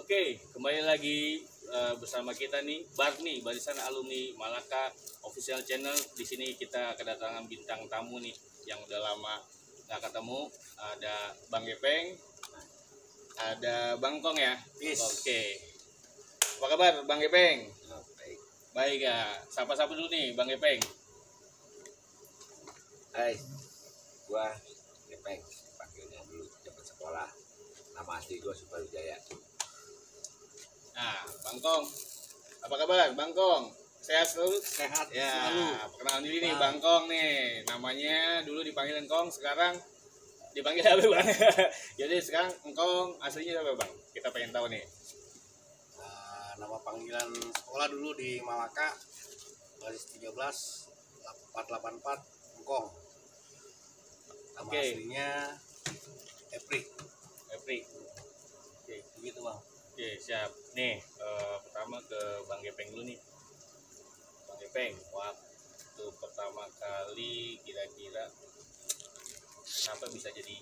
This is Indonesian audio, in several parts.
Oke, kembali lagi bersama kita nih, Barni, Barisan Alumni Malaka Official Channel. Di sini kita kedatangan bintang tamu nih yang udah lama nggak ketemu. Ada Bang Gepeng, ada Bang Kong ya. Yes. Oke, apa kabar Bang Gepeng? Baik. Baik ya. Sapa-sapa dulu nih Bang Gepeng. Hai, gua Gepeng, panggilnya dulu zaman sekolah. Nama asli gua Suparijaya. Nah, Bang Kong, apa kabar Bang Kong? Sehat selalu? Sehat Ya, selalu. perkenalan diri nih Bang. Bang Kong nih. Namanya dulu dipanggil Kong, sekarang dipanggil apa Bang? Jadi sekarang Kong aslinya apa Bang? Kita pengen tahu nih. Nama panggilan sekolah dulu di Malaka baris 13 484 Engkong. Nama Oke. aslinya Epri. Epri. Oke, Begitu Bang. oke siap. Nih, pertama ke Bang Gepeng dulu nih. Bang Gepeng, waktu pertama kali kira-kira kenapa bisa jadi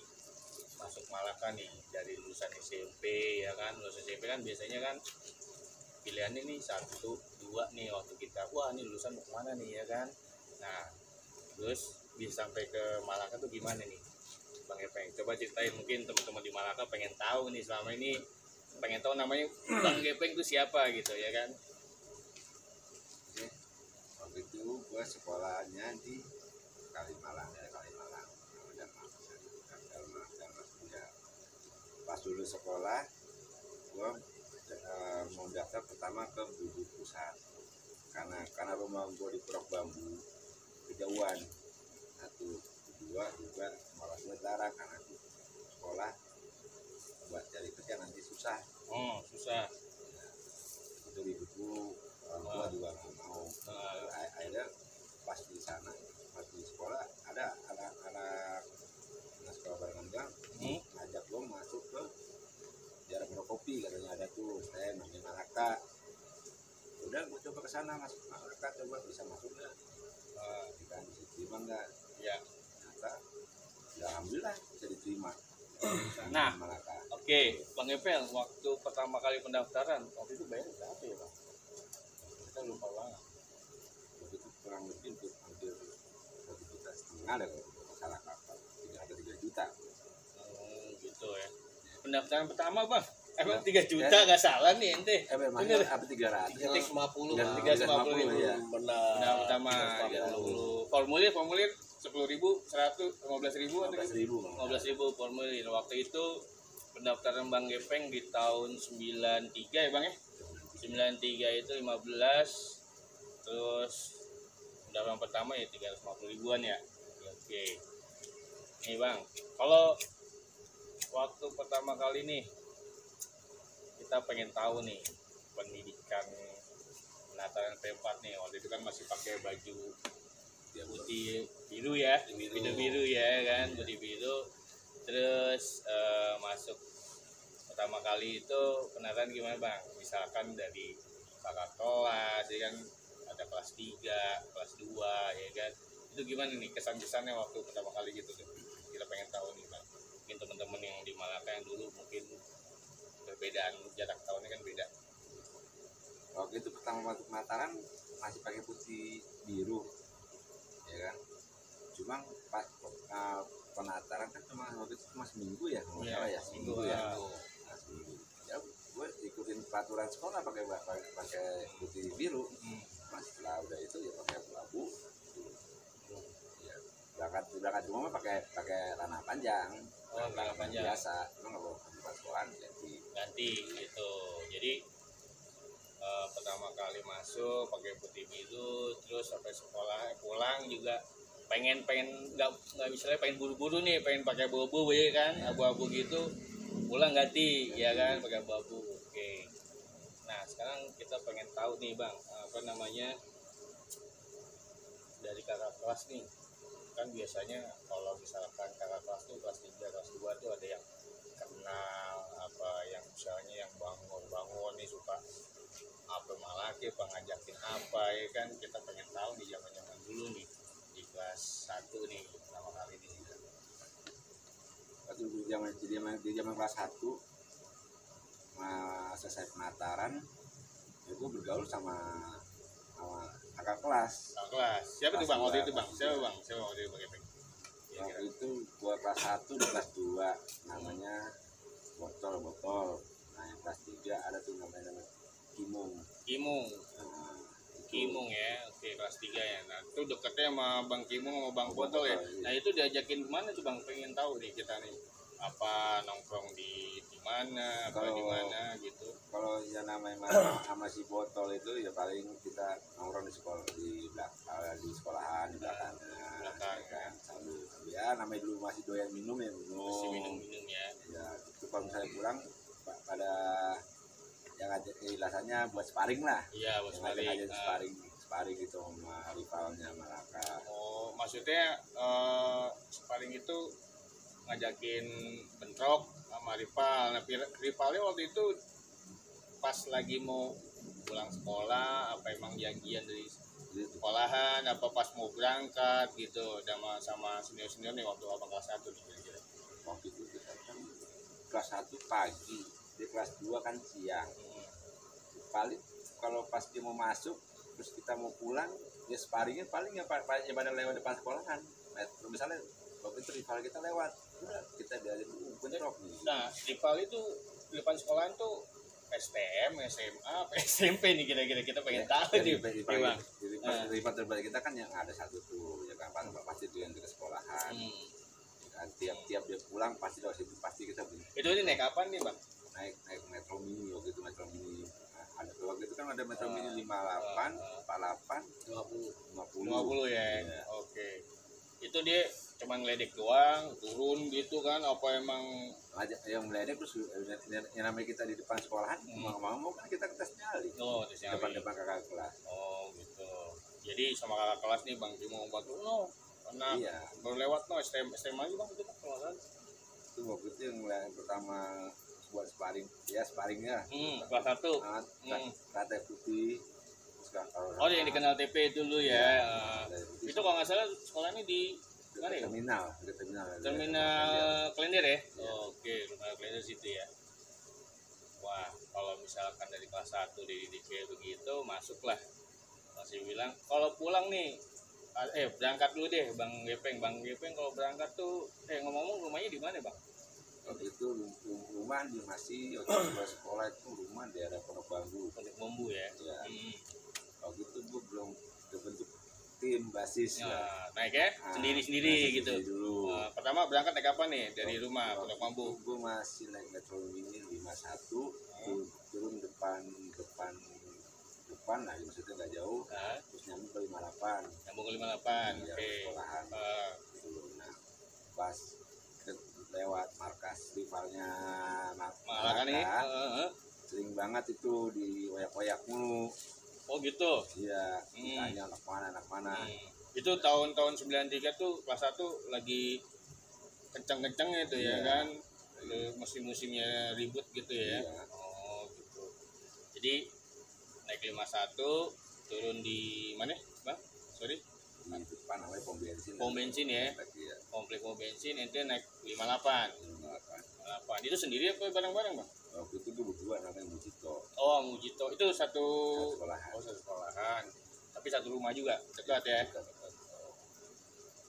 masuk Malaka nih dari lulusan SMP ya kan? Lulusan SMP kan biasanya kan pilihannya nih 1, 2 nih waktu kita. Wah, ini lulusan mau kemana nih ya kan? Nah, terus bisa sampai ke Malaka tuh gimana nih Bang Gepeng? Coba ceritain, mungkin teman-teman di Malaka pengen tahu nih, selama ini pengen tahu namanya Bang Gepeng itu siapa gitu ya kan? Oke. Waktu itu gua sekolahnya di Kalimalang, Kalimalang. Pas dulu sekolah, gua mau daftar pertama ke Budi Pusat. Karena rumah gua di Purok Bambu, kejauhan. Satu, kedua juga malah gue larang karena aku sekolah buat cari kerja nanti susah. Oh, susah. Itu ibuku orang tua juga nggak mau. Akhirnya pas di sana, pas di sekolah ada anak sekolah barengan gue ngajak gue masuk ke jarak kopi, katanya ada tuh saya namanya Malaka. Udah gue coba ke sana, masuk Malaka, coba bisa masuk nggak? Kita bisa terima nggak? Ya. Ternyata ya alhamdulillah bisa diterima. Nah, Malaka. Oke, Bang Gepeng, waktu pertama kali pendaftaran, waktu itu bayar berapa ya Bang? Kita lupa banget. Waktu itu kurang lebih untuk hampir 1,5 juta ada kalau tidak salah kapal, 3 juta. Gitu ya. Pendaftaran pertama Bang, emang 3 juta nggak salah nih ente. Bener apa 300? 350 Tiga- Bang. 350.000 ya. Benar. Pendaftaran pertama 350. formulir 10.000, 100, 15.000 atau gitu? 15.000 Bang. 15.000 formulir. Waktu itu pendaftaran Bang Gepeng di tahun 93 ya Bang ya? 93 itu 15, terus pendaftaran pertama ya 350 ribuan ya. Oke. Nih Bang, kalau waktu pertama kali nih kita pengen tahu nih pendidikan penataran P4 nih. Waktu itu kan masih pakai baju putih biru ya, biru ya kan, putih biru. Terus masuk pertama kali itu penataran gimana Bang? Misalkan dari kakak kelas ya kan, ada kelas 3, kelas 2 ya kan. Itu gimana nih kesan-kesannya waktu pertama kali gitu tuh? Kita pengen tahu nih Bang. Mungkin teman-teman yang di Malaka yang dulu mungkin perbedaan jarak tahunnya kan beda. Waktu itu pertama waktu penataran masih pakai putih biru, ya kan. Cuma pas penataran kan cuma waktu itu cuma seminggu ya, kalau nggak salah ya, seminggu ya. Nah, seminggu. Ya, gue ikutin peraturan sekolah pakai putih biru. Mas setelah udah itu ya pakai abu. Ya, berangkat cuma pakai celana panjang. Celana panjang biasa, cuma kalau tempat sekolah ganti gitu. Jadi pertama kali masuk pakai putih biru, terus sampai sekolah pulang juga pengen nggak misalnya pengen buru-buru nih, pengen pakai abu-abu ya kan, abu-abu gitu, pulang ganti ya kan pakai abu-abu. Oke. Nah sekarang kita pengen tahu nih Bang, apa namanya, dari kakak kelas nih, kan biasanya kalau misalkan kakak kelas tuh kelas 3, kelas 2 tuh ada yang kenal apa, yang misalnya yang bangun nih suka apa Malaki, apa ngajakin apa ya kan. Kita pengen tahu di zaman dulu nih di kelas 1 nih pertama kali nih. waktu di zaman kelas 1 selesai penataran ya gue bergaul sama kakak kelas. Kakak kelas. Siapa tuh bang waktu itu bang? Siapa waktu itu bang Gepeng? Waktu itu gue kelas 1 di kelas 2 namanya botol. Nah yang kelas 3 ada tuh namanya Kimung. Nah, Kimung ya, oke kelas 3 ya. Nah itu deketnya sama Bang Kimung sama Bang Botol ya. Iya. Nah itu diajakin kemana tuh bang? Pengen tahu nih kita nih apa nongkrong di mana, apa di mana gitu. Kalau yang namanya sama si botol itu ya paling kita nongkrong di sekolah di sekolahan di belakangnya kan sambil ya namanya dulu masih doyan minum ya Masih minum ya. ya itu kalau misalnya pulang pada yang ngajak rasanya buat sparring lah. Iya buat Yang ngajak sparring. sparring gitu sama rivalnya Malaka. Oh maksudnya sparring itu ngajakin bentrok sama rival. Nah rivalnya waktu itu pas lagi mau pulang sekolah apa emang janjian dari sekolahan apa pas mau berangkat gitu sama senior nih waktu abang kelas 1 nih kira-kira. Waktu itu kita kan kelas 1 pagi, di kelas 2 kan siang. Paling kalau pas dia mau masuk terus kita mau pulang ya sparringnya paling ya pada lewat depan sekolahan. Misalnya waktu itu rival kita lewat udah kita diajak bentrok nih. Nah rival itu di depan sekolahan tuh STM, SMA, SMP nih kira-kira kita pengen tahu nih bang. Rival terbaik kita kan yang ada satu tuh ya kan pasti tuh yang di sekolahan. Kan tiap dia pulang pasti dari situ pasti kita beli. Itu ini naik kapan nih bang? Naik Metro Mini waktu itu Metro Mini. Nah, ada waktu itu kan ada Metro Mini 58, 48, 50 ya. Oke. Itu dia cuman ngeledek doang, turun gitu kan apa emang yang meledek terus yang namanya kita di depan sekolahan mau kan kita tes nyali. Oh, tes nyali. Depan kakak kelas. Oh, gitu. Jadi sama kakak kelas nih Bang Bimo bantu no. Karena baru lewat no STM lagi Bang itu kan. Itu waktu itu yang pertama buat sparringnya. Kelas 1. Kata putih. Oh, yang dikenal TP dulu ya. Itu kalau nggak salah sekolahnya di mana ya? Terminal Klender ya? Oke, terminal Klender situ ya. Wah, kalau misalkan dari kelas 1 dididik kayak begitu, masuklah. Masih bilang, kalau pulang nih, berangkat dulu deh Bang Gepeng kalau berangkat tuh, ngomong-ngomong rumahnya di mana Bang? Waktu itu rumah di masih waktu sekolah itu rumah di daerah Pondok Bambu ya? Waktu itu gue belum terbentuk tim basis naik ya sendiri gitu dulu. Pertama berangkat naik apa nih dari rumah Pondok Bambu? Gue masih naik Metro Mini 51 turun depan lah maksudnya nggak jauh terus nyambung ke 58 oke. Nah pas lewat markas rivalnya Malaka nih sering banget itu di oyak mulu. Oh gitu. Iya, tanya anak mana. Itu tahun-tahun 93 tuh kelas 1 lagi kenceng-kencengnya itu ya kan. Musim-musimnya ribut gitu ya. Oh gitu. Jadi naik 51 turun di mana, Bang? Sorry. Di depan namanya pom bensin. Pom bensin ya. Komplek pom bensin itu naik 58. Itu sendiri apa bareng-bareng, Bang? Waktu itu gue berdua namanya Mujito. Oh, Mujito itu satu sekolahan. Oh, satu sekolahan. Tapi satu rumah juga, dekat ya.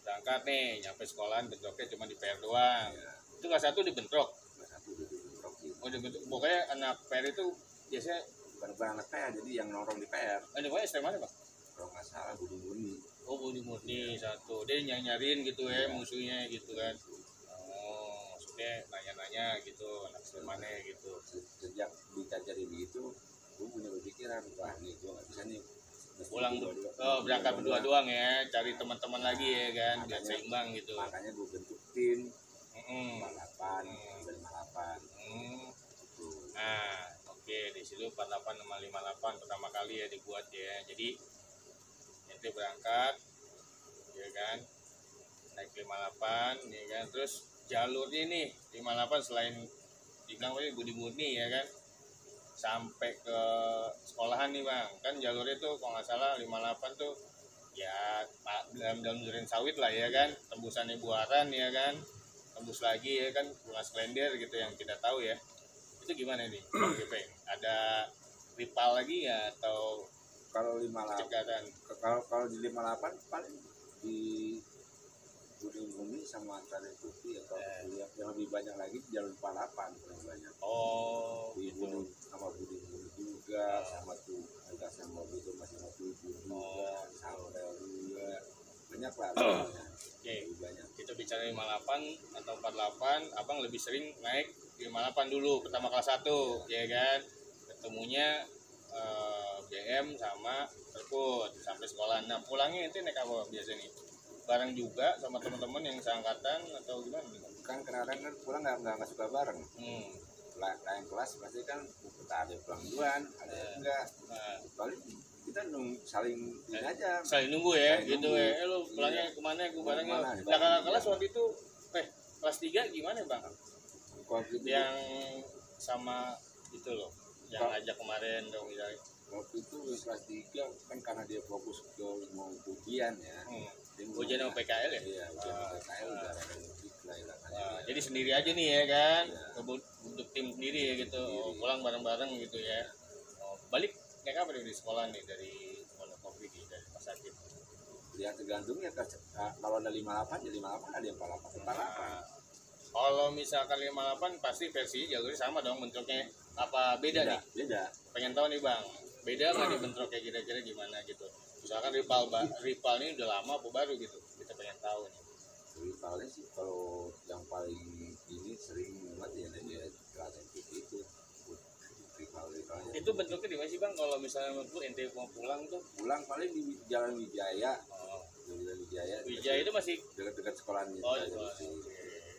Berangkat nih, nyampe sekolahan bentroknya cuma di PR doang. Itu kelas 1 dibentrok. Kelas 1 dibentrok. Oh, dibentrok. Pokoknya anak PR itu biasanya bukan anak PR, jadi yang nongkrong di PR. Ini pokoknya STM mana, Bang? Kalau nggak salah Budi Murni. Oh, Budi Murni satu. Dia nyariin gitu ya, musuhnya gitu kan. Nanya-nanya gitu anak mana gitu. Sejak dicari begitu gue punya pikiran wah nih gue nggak bisa nih pulang berangkat berdua doang ya cari teman-teman lagi ya kan biar seimbang gitu. Makanya gue bentuk tim 48 gitu. Nah oke di situ 48 sama 58 pertama kali ya dibuat ya. Jadi nanti berangkat ya kan naik 58 ya kan terus jalurnya nih 58 selain dibilang Budi Murni ya kan sampai ke sekolahan nih Bang kan jalurnya tuh kalau nggak salah 58 tuh ya dalam duren sawit lah ya kan tembusannya Buaran ya kan tembus lagi ya kan Bunga Sklender gitu yang kita tahu ya itu gimana nih Bang Gepeng ada rival lagi ya atau Kalau 58 cegatan? kalau di 58 paling di kuning sama tali putih atau yang lebih banyak lagi di jalur 48 paling banyak. Oh Di gitu. gunung sama gunung juga, sama tuh entah sama itu masih sama tujuh juga, sama juga banyak lah. Oke, Lebih banyak. kita bicara 58 atau 48, abang lebih sering naik di 58 dulu pertama kelas 1 ya kan, ketemunya BM sama terput sampai sekolah. Nah pulangnya itu naik apa biasanya nih? Bareng juga sama teman-teman yang seangkatan atau gimana? Kan kadang-kadang kan pulang nggak suka bareng. Hmm. Lain kelas pasti kan kita ada pulang duluan, ada yang enggak. Nah, Paling kita saling ini aja. saling nunggu ya Saling gitu nunggu. ya. Lu pulangnya kemana? Gue bareng ya. Kemana, Nah bareng. kakak kelas waktu itu kelas 3 gimana bang? Waktu itu, Yang sama itu loh, yang ajak kemarin dong misalnya. waktu itu kelas 3 kan karena dia fokus ke mau ujian ya. Dia mau- Ujian sama PKL ya? Iya, ujian sama PKL udah ada musik lah hilangannya. Nah, jadi sendiri aja nih ya kan, Iya. bentuk tim sendiri ya gitu. Oh, Sendiri. pulang bareng-bareng gitu ya. Oh, balik naik apa nih di sekolah nih dari Wonokopi nih dari Mas Akif? Ya tergantung ya kalau ada 58 ya 58, ada yang 48. Nah, kalau misalkan 58 pasti versi jalurnya sama dong bentuknya. Apa beda nih? Beda. Pengen tahu nih bang, beda nggak nih bentuknya kira-kira gimana gitu? Misalkan rival ini udah lama apa baru gitu? Kita pengen tahu nih. Rivalnya sih kalau yang paling ini sering banget ya dia kelas itu rivalnya. Itu bentuknya di mana sih bang? Kalau misalnya menurut lu ente mau pulang tuh? Pulang paling di Jalan Wijaya. Oh, Di Jalan Wijaya. Wijaya itu masih dekat-dekat sekolahan oh kita. itu.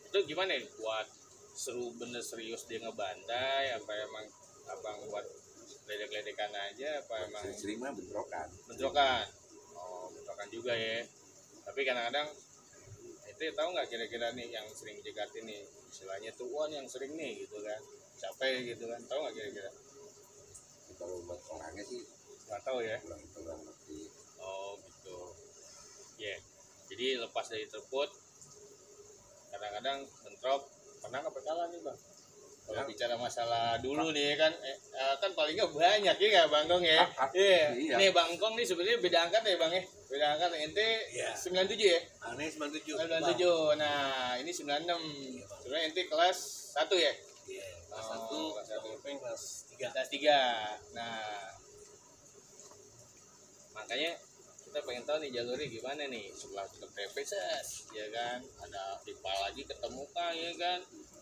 Itu gimana ya? Buat seru bener serius dia ngebantai? Apa emang abang buat ledek-ledekan aja? Apa emang Sering mah bentrokan. bentrokan? Oh bentrokan juga ya. Tapi kadang-kadang itu tahu nggak kira-kira nih yang sering jegat ini istilahnya tuh wah yang sering nih gitu kan, capek gitu kan, tahu nggak kira-kira? Kalau buat orangnya sih Nggak tahu ya. kurang ngerti. Oh gitu. Ya. Jadi lepas dari terput kadang-kadang bentrok, pernah nggak kalah nih bang? Kalau Ya. bicara masalah dulu nih kan, kan palingnya banyak ya nggak Bang Gong ya? Iya. Iya. Ini Bang Gong nih sebenarnya beda angkat ya Bang ya? Beda angkat ente Iya. 97 ya? Aneh 97. 97. Nah ini 96. Sebenarnya ente kelas 1 ya? Iya, kelas Oh, 1, kelas satu. kelas 3. Kelas 3. Nah makanya kita pengen tahu nih jalurnya gimana nih setelah kita PPS ya kan, ada rival lagi ketemu kah ya kan,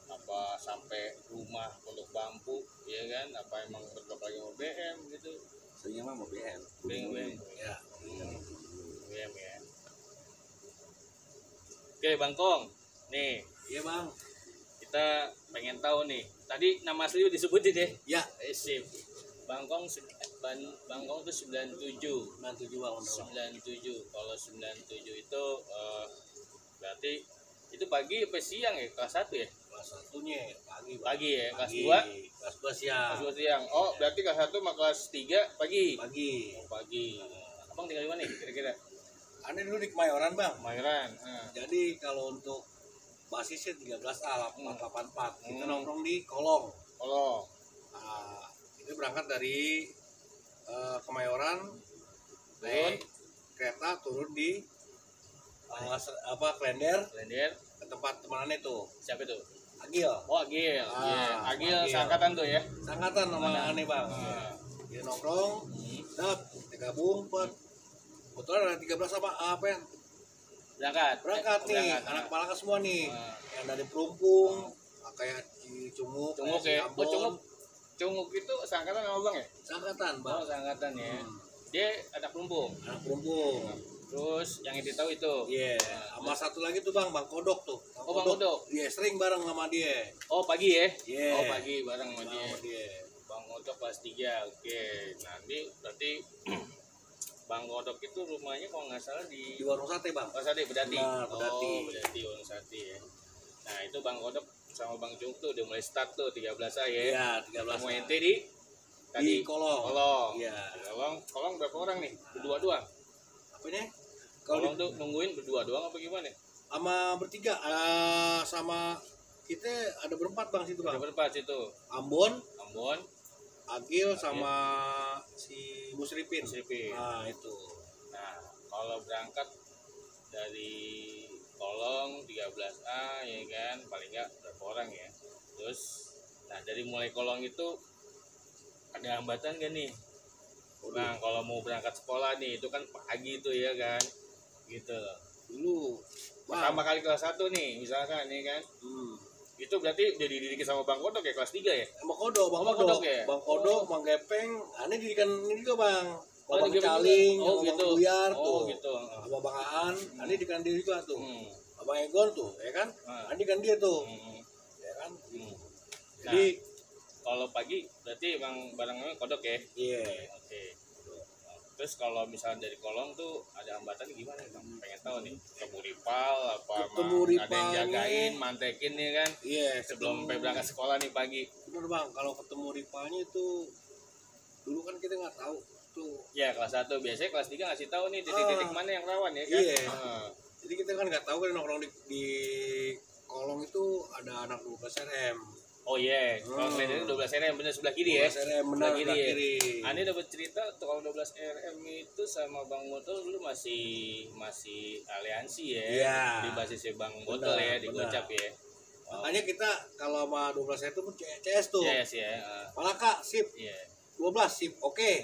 apa sampai rumah untuk bambu ya kan, apa emang bentrok lagi mau BM gitu. Seringnya mah mau BM. BM Ya. BM ya. Oke Bang Kong nih Iya, Bang. kita pengen tahu nih, tadi nama asli udah disebutin deh. Ya, Sip. Bang Kong Bang Kong itu 97. 97 Bang. 97. Kalau 97 itu berarti itu pagi apa siang ya? Kelas 1 ya? Kelas 1-nya pagi, Bang. Pagi ya. Kelas Pagi. 2? Kelas 2 siang. Kelas 2 siang. Oh, berarti kelas 1 sama kelas 3 pagi. Pagi. Oh, pagi. Abang tinggal di mana nih kira-kira? Aneh dulu di Kemayoran, Bang. Kemayoran. Jadi kalau untuk basisnya 13A 484. Kita Hmm. nongkrong di Kolong. Kolong. Nah, itu berangkat dari Kemayoran, Turun. naik kereta turun di Klender Lender. ke tempat temanannya tuh, Siapa itu? Agil. Oh, Agil. Ah, Agil Agil. seangkatan tuh ya. Sangkatan namanya aneh Bang. Ah. Dia nongkrong, kita gabung, kebetulan ada 13 sama apa ya? Berangkat nih, anak Malaka semua nih, Ah. yang dari Pelumpung, kayak Cunguk, Cunguk ya. Oh, Cunguk itu seangkatan sama Bang ya? Sangkatan Oh, Bang. seangkatan ya. Hmm. Dia anak lumbung. Anak Pelumpung. Terus yang itu tahu itu. Iya, sama satu lagi tuh Bang Kodok tuh. Oh, Bang Kodok. Iya, sering bareng sama dia. Oh, pagi ya? Iya. Oh, pagi bareng sama dia. Sama dia. Bang Kodok kelas 3. Oke. Nanti berarti Bang Kodok itu rumahnya kalau nggak salah Di di warung sate Bang. Sate Bedati. Benar, Bedati. Oh, Bedati warung sate ya. Nah, itu Bang Kodok sama Bang Jung tuh udah mulai start tuh 13 ya. Iya, 13. Ketemu ente di Di Kolong. Kolong. Iya. Kolong berapa orang nih? Berdua doang. Apa ini? Kalau Kolong tuh nungguin berdua doang apa gimana? sama bertiga sama kita ada berempat Bang situ Ada Bang. berempat situ. Ambon, Ambon, Agil sama si Musripin. Nah itu. Nah kalau berangkat dari Kolong 13A ya kan paling nggak berapa orang ya. Terus nah dari mulai Kolong itu ada hambatan gak nih? Nah kalau mau berangkat sekolah nih itu kan pagi tuh ya kan gitu. Dulu Pertama kali kelas 1 nih misalkan nih kan. Itu berarti udah dididik sama Bang Kodok ya kelas 3 ya? Bang Kodok, ya? Bang Kodok, Bang Gepeng, ini didikan ini juga Bang. Oh, Bang Caling, oh, Bang gitu. Buyar Oh tuh. gitu. Sama Bang Aan, ini didikan dia juga tuh. Hmm. Abang Egon tuh, ya kan? Ini didikan dia tuh. Ya kan? Nah, Jadi kalau pagi berarti emang barangnya Kodok ya? iya. Oke. Terus kalau misalnya dari Kolong tuh ada hambatan gimana Bang? Pengen tahu nih. Ketemu rival apa Ketemu ada yang rivalnya. jagain, mantekin nih kan? Iya, Sebelum sampai berangkat sekolah nih pagi. bener Bang, kalau ketemu rivalnya itu dulu kan kita nggak tahu tuh. Ya kelas 1 biasanya kelas 3 ngasih tahu nih titik-titik mana yang rawan ya kan? Iya. Jadi kita kan nggak tahu kan nongkrong di Kolong itu ada anak 12 RM. Oh iya, kalau kalian 12 RM bener sebelah kiri ya. 12 RM benar Sebelah sebelah kiri ya? kiri. Ani dapat cerita tuh kalau 12 RM itu sama Bang Botol dulu masih aliansi ya. Iya. Di basisnya Bang Botol ya, di benar. Gocap ya. Makanya kita kalau sama 12 RM itu pun CS tuh. Yes ya. Malah Kak, sip. Iya. 12 sip. Oke.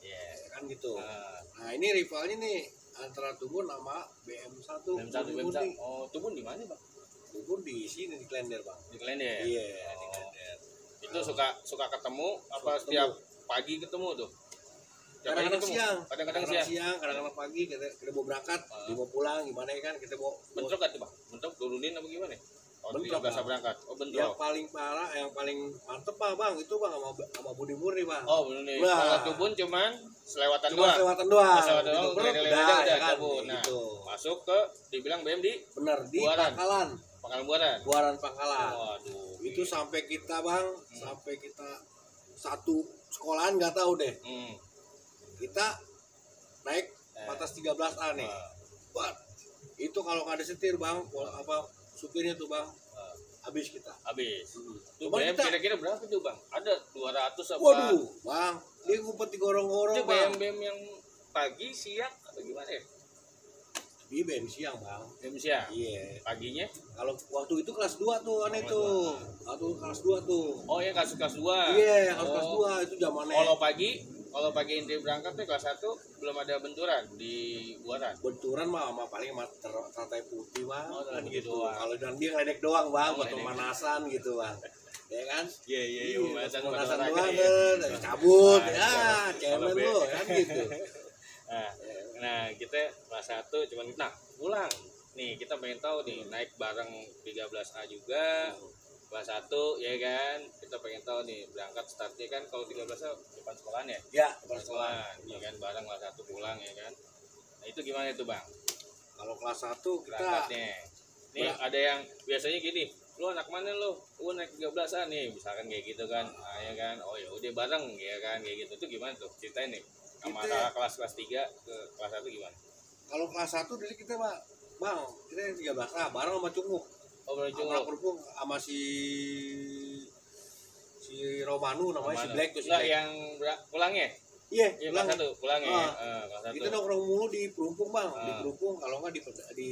Iya. Kan gitu. Nah, ini rivalnya nih antara Tubun sama BM1. BM1. Oh, Tubun di mana, Bang? Tubun di sini di Klender, Bang. Di Klender. Iya, Oh. di Klender. Itu suka ketemu apa Ketemu. setiap pagi ketemu tuh? Setiap pagi Kadang-kadang ketemu? siang, Kadang-kadang siang. kadang-kadang pagi kita mau berangkat, dia mau pulang gimana ya kan kita mau Bentrok kan tuh, Bang? Bentrok turunin apa gimana? Oh, Bentrok, biasa Bang. berangkat. Oh, yang bentrok. paling parah, yang paling mantep Bang itu Bang sama Budi Murni Bang. Oh, bener nih. Nah. Kalau Tubun cuman selewatan Cuma doang. selewatan doang. Selewatan doang, Gitu, udah ya udah kan? cabut. Nah, Gitu. masuk ke dibilang BM di Bener di Buaran. Pangkalan, Buaran. Pangkalan. Waduh. Itu sampai kita Bang, sampai kita satu sekolahan nggak tahu deh. Kita naik batas 13A nih. Wah, itu kalau nggak ada setir Bang, apa supirnya tuh Bang, habis kita. Habis. Tuh Cuman BM kita- kira-kira berapa tuh, Bang? Ada 200 apa? Waduh, Bang, dia ngumpet di gorong-gorong Itu Bang. BM yang pagi, siang atau gimana ya? Di BM siang Bang. BM siang. Iya. Paginya? Kalau waktu itu kelas 2 tuh aneh tuh. Waktu kelas 2 tuh. Oh ya kelas 2. Iya, kelas 2 itu zamannya. Kalau pagi inti berangkat tuh kelas 1 belum ada benturan di Buaran. Benturan mah sama paling sama teratai putih Bang. Oh, Kan putih gitu. doang. Kalau dan dia ngeledek doang Bang, Oh, buat ngeledek. pemanasan gitu Bang. Ya kan? Iya, Pemanasan pemanasan doang olahraga ya. kan, cabut Nah, ya, kalau cemen be- lu kan gitu. Nah, kita kelas 1 cuman pulang. Nih, kita pengen tahu nih naik bareng 13A juga. Kelas 1 ya kan. Kita pengen tahu nih berangkat startnya kan kalau 13A depan sekolahan ya. Ya, Depan sekolahan, ya kan bareng kelas 1 pulang ya kan. Nah, itu gimana itu, Bang? kalau kelas 1 kita Berangkatnya. Nih ada yang biasanya gini, lu anak mana lu? Lu naik 13A nih, misalkan kayak gitu kan. Nah, ya kan. Oh ya udah bareng ya kan kayak gitu. Itu gimana tuh? Ceritain nih. Sama Kita- kelas 3 ke kelas 1 gimana? kalau kelas 1 dulu kita Bang, kita yang 13A bareng sama Cunguk. Oh, boleh Sama cunguk. Kerupung sama si Romanu namanya si Black tuh si Enggak Black. yang pulangnya? Iya, Iya, pulang. kelas 1 pulangnya. Kelas 1. Kita nongkrong mulu di Pelumpung Bang, di Ah. Pelumpung kalau nggak di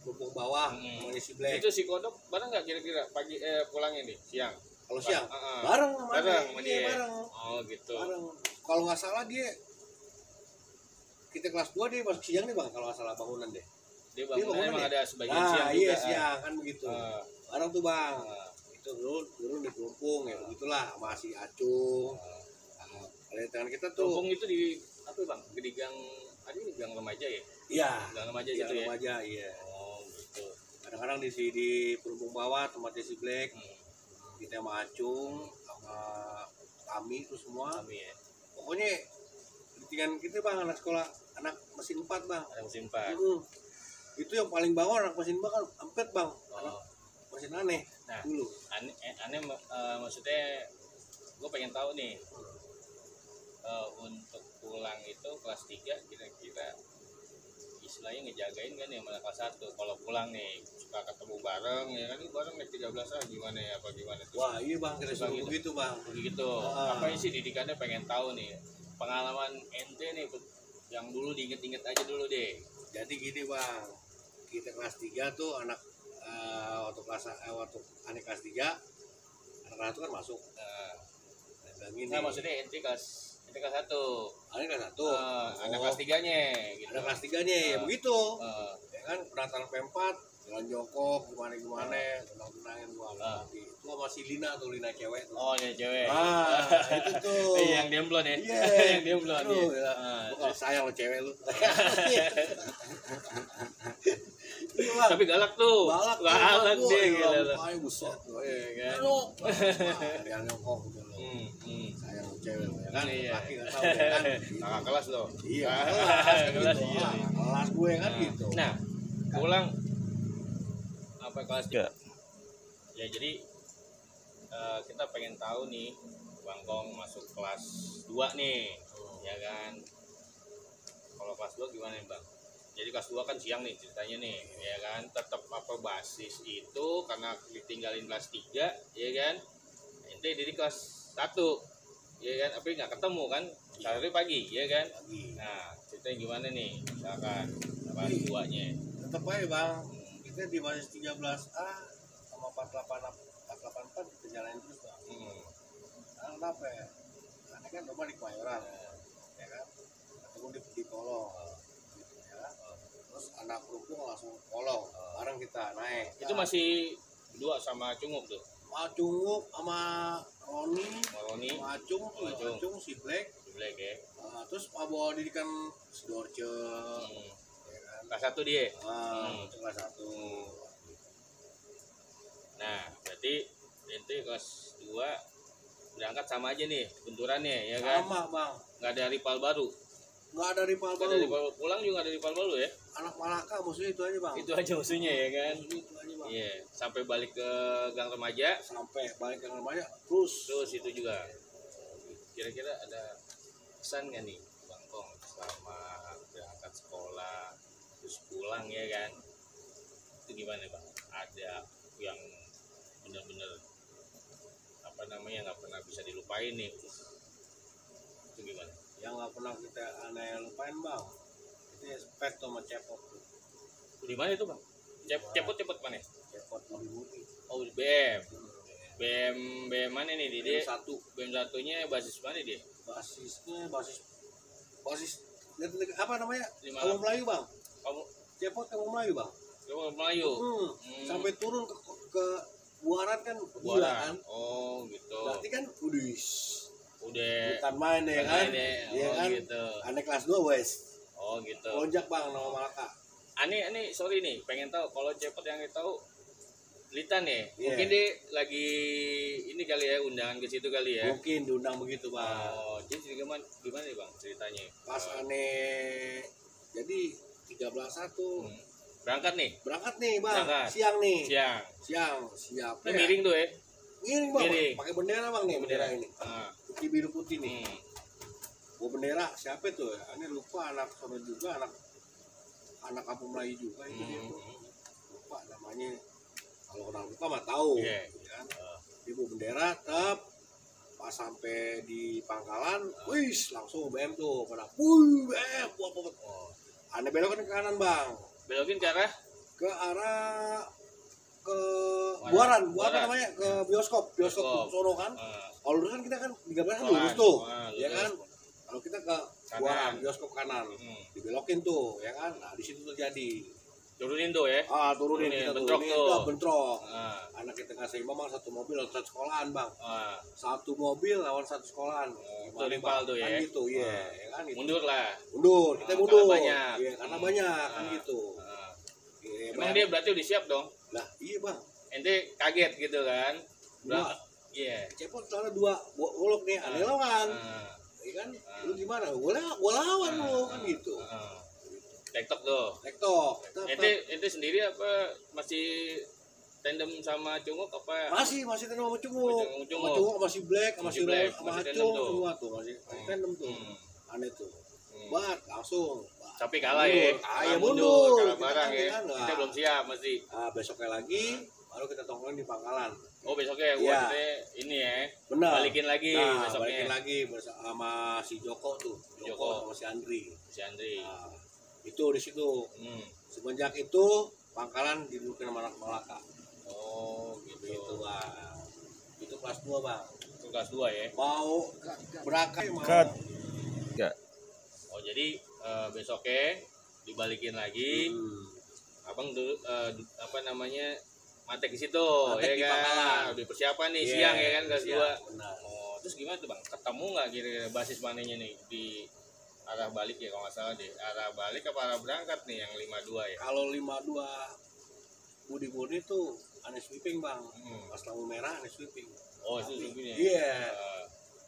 Pelumpung bawah sama si Black. Itu si Kodok bareng nggak kira-kira pagi pulangnya nih siang? Kalau siang Ah. bareng sama Bareng dia. sama Iya, dia. bareng. Oh gitu. Bareng. Kalau nggak salah dia kita kelas 2 dia masuk siang nih Bang kalau nggak salah bangunan deh. Dia Dia bangunnya bangunan emang ya? ada sebagian Nah, siang iya juga. siang kan begitu. Ah. Bareng tuh Bang. Itu dulu di Pelumpung ya begitulah sama si Acung. Nah, ada tangan kita tuh. Tumpung itu di apa Bang? Di gang ada di gang remaja ya? Iya. Gang remaja Iya, gitu ya. remaja, iya. Oh gitu. Kadang-kadang di Pelumpung bawah tempatnya si Black. Kita sama Acung sama Tami itu semua. Kami ya. Pokoknya ketinggalan kita Bang anak sekolah anak mesin 4 Bang. Ada musim 4. Itu yang paling bawah anak mesin 4 kan empet Bang. Anak Oh. mesin aneh Nah, dulu. aneh maksudnya gue pengen tahu nih untuk pulang itu kelas 3 kira-kira istilahnya ngejagain kan yang kelas 1 kalau pulang nih suka ketemu bareng ya kan, ini bareng naik 13 gimana ya apa gimana tuh. Wah iya bang, kita suruh begitu bang. Begitu. Apa sih didikannya, pengen tahu nih pengalaman ente nih yang dulu diinget-inget aja dulu deh. Jadi gini bang, kita kelas 3 tuh anak waktu anak kelas 3 anak-anak itu kan masuk. Nah maksudnya ente kelas 1. Anak kelas 1. Anak kelas 3-nya gitu. Anak kelas 3-nya ya begitu. Ya kan pendaftaran P4 jalan jongkok gimana tenang-tenangin gua nanti. Itu sama si Lina tuh, Lina cewek tuh. Oh, Lina cewek. Itu tuh. Yang demblon ya. Iya. Yang demblon. Bukan sayang lo cewek lu. Tapi galak tuh. Galak deh gitu. Ayo busuk. Iya kan. Dia nyongkok gitu loh. Sayang lo cewek lo ya kan. Laki enggak tahu ya kan. Kakak kelas loh. Iya. Kelas Gitu. iya. Kelas gue kan gitu. Nah, pulang apa kelas 3? Ya jadi kita pengen tahu nih Bang Kong masuk kelas 2 nih, ya kan. Kalau kelas 2 gimana nih Bang? Jadi kelas 2 kan siang nih ceritanya nih, ya kan. Tetap apa basis itu karena ditinggalin kelas 3, ya kan. Ente di kelas 1, ya kan. Tapi nggak ketemu kan, hari pagi, ya kan. Nah, ceritanya gimana nih, misalkan kelas 2-nya. Tetap aja bang, kita di basis 13A sama 484 kita jalanin terus bang. Nah, kenapa ya? Karena kan rumah di Kemayoran, ya kan. Ketemu di Kolong, ya kan. Terus anak kerupuk langsung Kolong, bareng kita naik. Itu masih berdua sama Cunguk tuh. Acung sama Roni, sama Acung, si Black, ya. Terus bawa didikan Sidorce, ya kan. Kelas 1 dia. Kelas 1. Nah, berarti ente kelas 2 berangkat sama aja nih benturannya, ya kan? Sama bang. Nggak ada rival baru. Nggak ada rival Nggak ada rival, pulang juga nggak ada rival baru ya? Anak Malaka musuhnya itu aja bang. Itu aja musuhnya ya kan? Itu aja bang. Iya, sampai balik ke Gang Remaja. Sampai balik ke rumahnya terus itu juga. Kira-kira ada pesan nggak nih Bang Kong selama berangkat sekolah terus pulang ya kan? Itu gimana Bang? Ada yang benar-benar apa namanya nggak pernah bisa dilupain nih? Itu gimana? yang nggak pernah kita aneh lupain bang, itu spek sama cepot. Di mana itu Bang? Cepot mana? Cepot Mudi. Oh di BM mana nih dia? BM 1-nya basis mana dia? Basisnya basis apa namanya? Kamu Kamu Melayu bang. Kamu Cepot kamu Melayu bang. Kamu Melayu. Sampai turun ke Buaran kan, Buaran. Oh gitu. Berarti kan udah bukan main ya kan? Iya kan? Gitu. Anak kelas 2 wes. Oh gitu. Lonjak bang nama Malaka. Ani sorry nih, pengen tahu kalau Cepot yang tahu Litan ya. Yeah. Mungkin dia lagi ini kali ya, undangan ke situ kali ya. Mungkin diundang begitu bang. Oh, jadi gimana nih bang ceritanya? Pas aneh jadi 13-1. Berangkat nih bang. Siang nih. Siang. Siapa? Ini miring tuh ya. Miring bang. Pakai bendera bang nih, bendera ini. Putih biru putih nih. Bawa bendera siapa tuh? Ini lupa, anak sono juga, anak kampung Melayu juga itu dia tuh. Lupa namanya. Kalau kenal lupa mah tahu. Yeah. Ya. Dia bawa bendera, pas sampai di Pangkalan, wis langsung BM tuh pada, BM, Aneh belokin ke kanan bang. Belokin ke arah? Ke arah Buaran, apa namanya? Ke bioskop sono kan. Kalau lurus kan kita kan 13 kan lurus tuh, ya kan. Kalau kita ke Buaran, bioskop kanan, dibelokin tuh, ya kan. Nah di situ terjadi. Turunin tuh ya? Turunin kita bentrok turunin, tuh. bentrok. Anak kita ngasih memang satu mobil lawan satu sekolahan bang. Satu mobil lawan satu sekolahan. Itu rival tuh ya? Kan gitu, ya kan. Gitu. Mundur, kita mundur. Banyak. Iya, karena banyak kan gitu. Emang dia berarti udah siap dong? Lah iya bang. Ente kaget gitu kan? Iya. Cepot soalnya 2 golok nih, aneh lawan. Iya kan? Lu gimana? Gua lawan lu kan gitu. Tektok tuh. Ente sendiri apa masih tandem sama Cunguk apa? Masih tandem sama Cunguk. Sama Cunguk masih Black, sama si Roy, sama Acung semua tuh masih tandem tuh. Aneh tuh. buat langsung. Tapi kalah ya. Ya Kalah mundur. kalah Kita barang ya. kan, Kita belum siap mesti. Besoknya lagi baru kita tongkrong di pangkalan. Oh besoknya Iya. maksudnya ini ya. Benar. Balikin lagi Nah, besoknya. balikin lagi sama si Joko tuh. Joko. Sama si Andri. Si Andri. Nah, itu di situ. Hmm. Semenjak itu pangkalan didudukin sama anak Malaka. Oh gitu. Gitu bang. Itu kelas 2 bang. Itu kelas 2 ya. Mau berangkat mau. Oh jadi besoknya dibalikin lagi. Abang dulu apa namanya mantek di situ Mantek ya di kan. Pangkalan. Udah persiapan nih Iya, siang ya kan kelas siang, 2. benar. Oh terus gimana tuh bang? Ketemu nggak kira-kira basis mananya nih di arah balik ya kalau nggak salah deh. Arah balik apa arah berangkat nih yang 52 ya? Kalau 52 Budi tuh aneh sweeping bang. Hmm. Pas lampu merah aneh sweeping. Oh itu begini. Iya.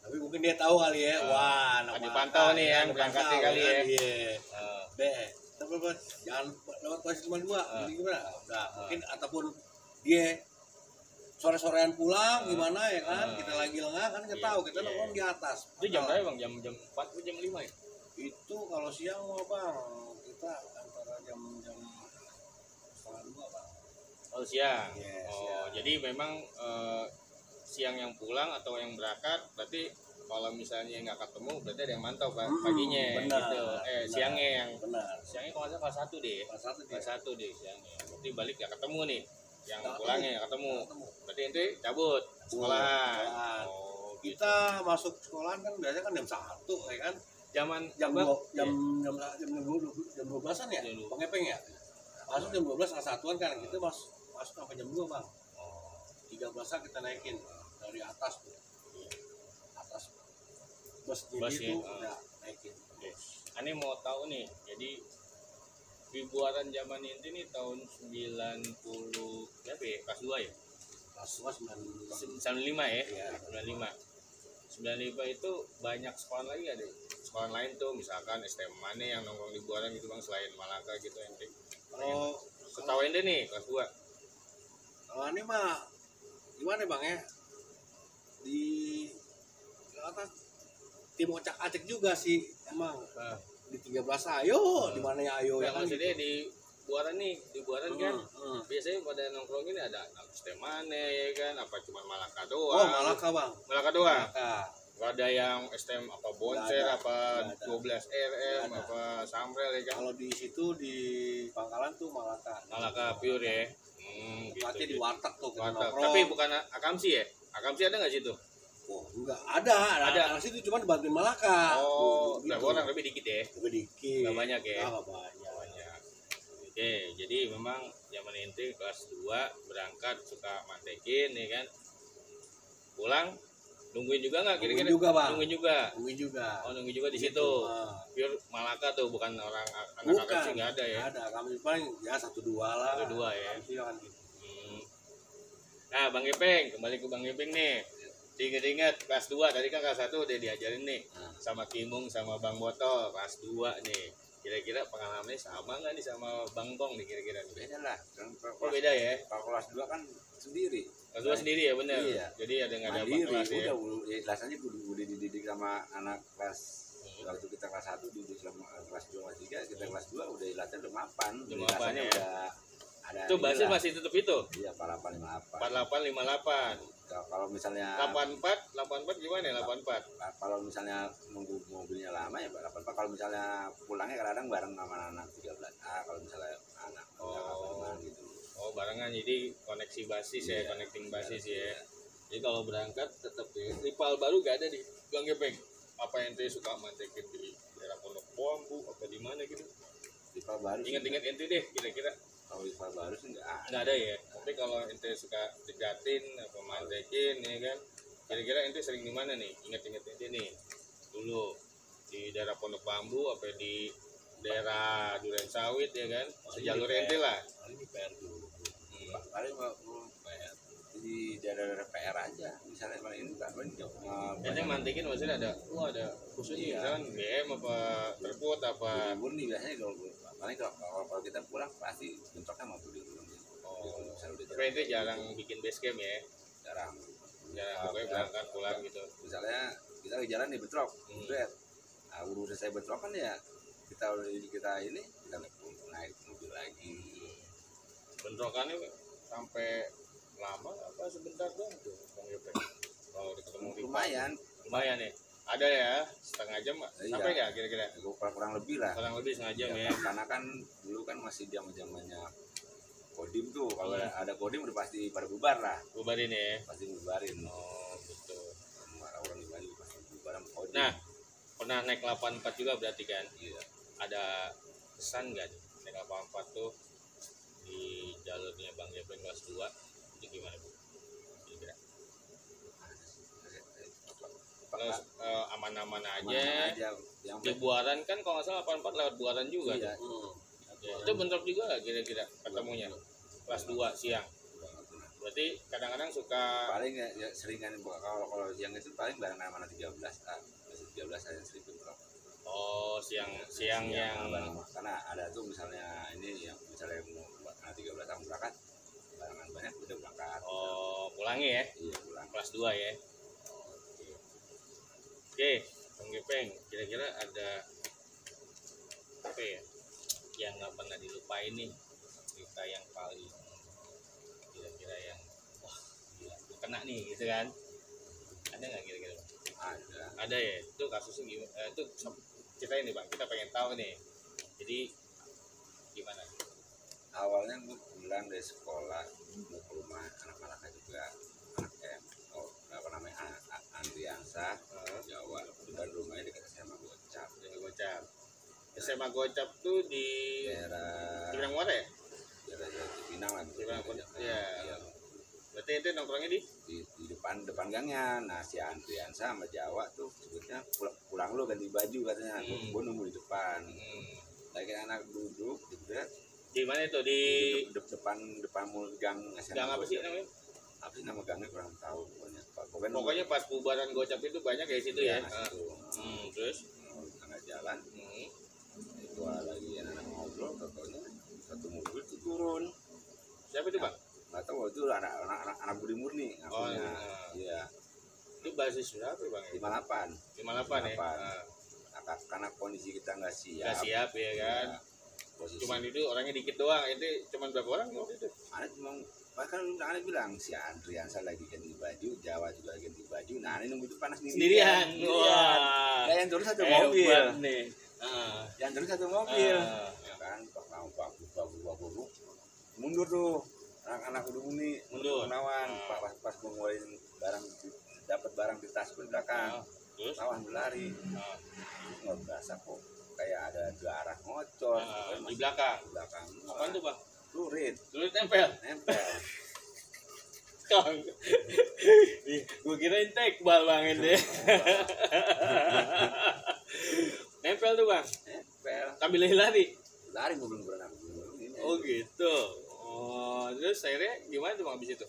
Tapi mungkin dia tahu kali ya. Wah, Ada anak dipantau Malaka, nih yang ada berangkatnya pantau, kali ya. kan? Iya. Uh, Deh, tapi bos, jangan lewat kelas cuma 2. Jadi gimana? Udah, Ah. mungkin ataupun dia sore-sorean pulang gimana ya kan? Ah. Kita lagi lengah kan kita Iya, tahu kita iya. nongkrong di atas. itu jam berapa bang? Jam 4 atau jam 5 ya? Itu kalau siang mau bang, kita antara jam 1:30 bang. Oh siang. Iya, Oh siang. jadi memang siang yang pulang atau yang berangkat berarti kalau misalnya nggak ketemu berarti ada yang mantau paginya benar, gitu. benar. Siangnya yang Benar. siangnya kalau nggak salah kelas 1 deh. Kelas 1 dia. Kelas 1 deh siangnya. Berarti balik nggak ketemu nih. Yang Nggak pulangnya nggak ketemu. ketemu. Berarti ente cabut sekolahan. sekolahan. Oh gitu. Kita masuk sekolahan kan biasanya kan jam 1 ya kan? Zaman Jam Bang, 2 jam iya. jam 12-an ya? Jam 12. Bang Epeng ya? Masuk jam 12 kelas 1-an kan kita masuk sampai jam 2 bang. Oh. 13-an kita naikin dari atas tuh. Atas bus Bus jadi itu ya, udah naikin. Oke. Ani mau tahu nih, jadi Wibuaran zaman ini nih tahun 90 berapa ya? Kelas 2 ya? Kelas 2 95 ya? Iya. 95. 95 itu banyak sekolah lagi ada. Sekolah lain tuh misalkan STM mana yang nongkrong liburan gitu bang selain Malaka gitu ente. Kalau Setahu ente nih kelas 2. kalau ini mah gimana bang ya? Di atas tim ocak-acak juga sih emang Nah, di 13 ayo di mana ya ayo ya yang kan maksudnya di Buaran nih, di Buaran kan Hmm. biasanya pada nongkrong ini ada STM mana ya kan? Apa cuma Malaka Oh doang? Malaka bang. Malaka doang. Malaka. Gak ada yang STM apa Boncer, Nggak ada, apa nggak ada. 12 RM, Nggak ada. apa Samrel ya kan? Kalau di situ di Pangkalan tuh Malaka. Malaka pure ya. Tempatnya di warteg tuh kita Warteg. nongkrong. Tapi bukan Akamsi ya? Akamsi ada nggak situ? Oh, enggak ada. Ada. Anak situ cuma dibantuin Malaka. Oh, Gitu. berapa orang? Tapi dikit ya? Lebih dikit. Nggak banyak ya? Nggak banyak. Banyak. Oke, jadi memang zaman ente kelas 2 berangkat suka mantekin ya kan? Pulang nungguin juga nggak kira-kira? Nungguin juga, Bang. Nungguin juga. Nungguin juga. Oh, nungguin juga di Gitu. situ. Ah. Pure Malaka tuh, bukan orang anak Bukan. Akamsi nggak ada ya? Ada. Kami paling ya 1-2 lah. 1-2 ya. Kami kan gitu. Hmm. Nah, Bang Ipeng, kembali ke Bang Ipeng nih. Ingat-ingat kelas 2 tadi kan kelas 1 udah diajarin nih sama Kimung sama Bang Botol kelas 2 nih. Kira-kira pengalamannya sama nggak nih sama Bang Tong nih kira-kira nih? Beda lah. Kan Oh beda ya? kalau kelas 2 kan sendiri. Kelas 2 sendiri ya bener? Iya. Jadi ada nggak ada Mandiri, kelas ya? udah jelas aja udah dididik sama anak kelas waktu kita kelas 1 dididik sama kelas 2 kelas 3 kita kelas 2 udah latihan udah mapan. Udah Udah mapan rasanya ya? udah ada Itu basis inilah. masih tetap itu? Iya 48 58. 48, 58. Kalau misalnya 84, 84 gimana ya 84? kalau misalnya nunggu mobilnya lama ya 84. Kalau misalnya pulangnya kadang bareng sama anak 13A kalau misalnya anak Oh. gitu. Oh barengan jadi koneksi basis ya, Iya. connecting basis ya. Jadi kalau berangkat tetap ya. Rival baru gak ada di Bang Gepeng. Apa ente suka mantekin di daerah Pondok Bambu apa di mana gitu? Rival baru sih Ingat-ingat ente deh kira-kira. kalau rival baru sih enggak ada. Nggak ada ya. Tapi kalau ente suka degatin apa mantekin ya kan. Kira-kira ente sering di mana nih? Ingat-ingat ente nih. Dulu di daerah Pondok Bambu apa di daerah Duren Sawit ya kan. Sejalur ente lah. Paling di PR dulu. Paling mau PR di daerah PR aja misalnya paling ini enggak paling Ente mantekin maksudnya ada khususnya misalkan BM apa terput apa murni biasanya paling kalau kita pulang pasti bentroknya mau beli dulu. Misalnya udah tapi ente jarang bikin base camp ya jarang. jarang pokoknya berangkat pulang gitu Misalnya kita lagi jalan nih bentrok, Hmm. Bret. Nah, udah selesai bentrokan ya kita ini kita naik mobil lagi. Bentrokannya sampai lama apa sebentar doang tuh Bang Gepeng? Kalau ketemu lumayan ya. Ada ya setengah jam sampai nggak kira-kira? Kurang lebih lah. Kurang lebih setengah jam ya. Karena kan dulu kan masih zamannya Kodim tuh. Kalau ada Kodim udah pasti pada bubar lah. Bubarin ya. Pasti bubarin. Oh betul. Orang di Bali pasti bubaran Kodim. Nah, pernah naik 84 juga berarti kan? Iya. Ada kesan nggak nih naik 84 tuh di jalurnya Bang Gepeng kelas 2 itu gimana Bu? Kira-kira? Terus aman-aman aja. Yang Di Buaran kan kalau nggak salah 84 lewat Buaran juga iya. tuh. Ya, itu bentrok juga nggak kira-kira ketemunya? Kelas 2 siang. Berarti kadang-kadang suka paling ya seringan kalau siang itu paling bareng mana 13 ada yang sering bentrok. oh siang yang karena ada tuh misalnya ini yang misalnya mau buat 13 tahun berangkat barengan banyak udah berangkat. oh pulangi ya Iya pulang. kelas 2 ya. Oke Bang Gepeng kira-kira ada apa ya yang nggak pernah dilupain nih cerita yang paling kira-kira yang wah gila gua kena nih gitu kan, ada nggak kira-kira Bang? Ada ya, itu kasusnya gimana? Itu ceritain nih Bang, kita pengen tahu nih. Jadi gimana? Awalnya gue pulang dari sekolah mau ke rumah anak-anaknya juga anak apa namanya Andriansa Jawa dan rumahnya dekat SMA Gocap. SMA Gocap tuh di daerah Cipinang Muara ya? daerah Cipinang lah. Iya. Berarti itu nongkrongnya di depan gangnya. Nah si Andriansa sama Jawa tuh sebutnya pulang lu ganti baju katanya. Gue nunggu di depan. Lagi anak duduk gitu. Di mana itu di depan mulut gang SMA. gang apa sih namanya? Apa sih nama gangnya kurang tahu pokoknya. Pokoknya pas bubaran Gocap itu banyak kayak situ ya. Terus tengah jalan. Itu lagi anak ngobrol katanya satu mobil itu turun. Siapa itu Bang? Nggak tahu itu anak Budi Murni ngakunya. Iya. Itu basis berapa Bang? 58 ya. Nah, karena kondisi kita nggak siap. Nggak siap ya kan. Cuman itu orangnya dikit doang. Itu cuman berapa orang waktu itu? Ada cuma bahkan ada bilang si Andriansa lagi ganti baju, Jawa juga lagi ganti baju. Nah ini nunggu depan sendirian. Wah. Yang turun satu mobil. Nih. Yang turun satu mobil. Ya kan, bagus. Mundur tuh. Anak-anak udah muni mundur nawan pas mau ngeluarin barang dapat barang di tas pun belakang terus nawan berlari nggak berasa kok kayak ada dua arah ngocor di belakang apaan tuh Bang? Lurit nempel gue kirain tekbal banget deh. Nempel tuh Bang? Nempel sambil lari gue belum pernah oh gitu. Oh, terus akhirnya gimana tuh Bang abis itu?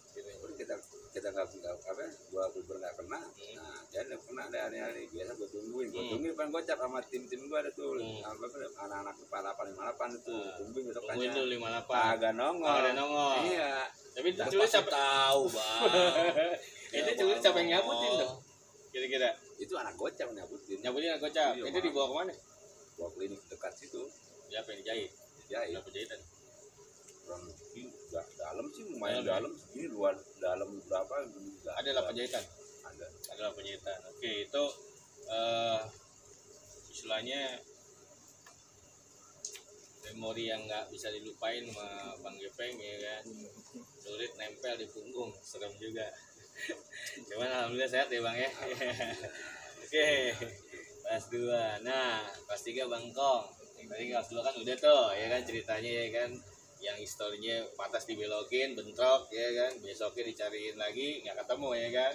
Kita nggak apa? Gua nggak kena. Nah, dia kena ada hari biasa gua tungguin depan Gocap sama tim gua ada tuh. Anak-anak 5858 itu tungguin besokannya. Tungguin tuh 58. Agak nongol. Iya. Tapi itu tulis siapa tahu, Bang. Itu tulis siapa yang nyabutin tuh? Kira-kira. Itu anak Gocap nyabutin. Anak Gocap. Itu dibawa kemana? Bawa klinik dekat situ. Siapa yang dijahit? Berapa jahitan? Kurang lebih dalam sih lumayan dalam segini luar dalam berapa ada 8 jahitan ada 8 jahitan. Oke itu istilahnya memori yang nggak bisa dilupain sama Bang Gepeng ya kan. Sulit nempel di punggung serem juga. Cuman alhamdulillah sehat ya Bang ya. Oke kelas 2 nah kelas 3 Bang Kong tadi kelas 2 kan udah tuh ya kan ceritanya ya kan yang historinya patas dibelokin bentrok ya kan besoknya dicariin lagi nggak ketemu ya kan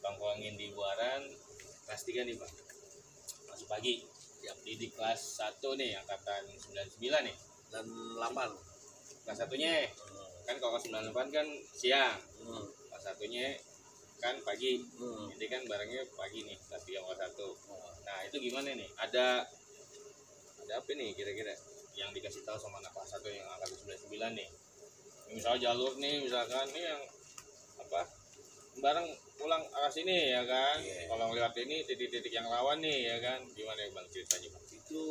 bangkuangin di Buaran kelas 3 nih Bang masuk pagi siap di kelas 1 nih angkatan 99 nih dan 8 kelas 1-nya kan kalau kelas 98 kan siang kelas 1-nya kan pagi jadi kan barangnya pagi nih kelas 3 kelas 1 nah itu gimana nih ada apa nih kira-kira yang dikasih tahu sama anak kelas 1 yang angkatan 99 nih misalnya jalur nih misalkan nih yang apa bareng pulang arah sini ya kan. Iya. Kalau ngeliat ini titik-titik yang rawan nih ya kan, gimana ya bang ceritanya bang? Itu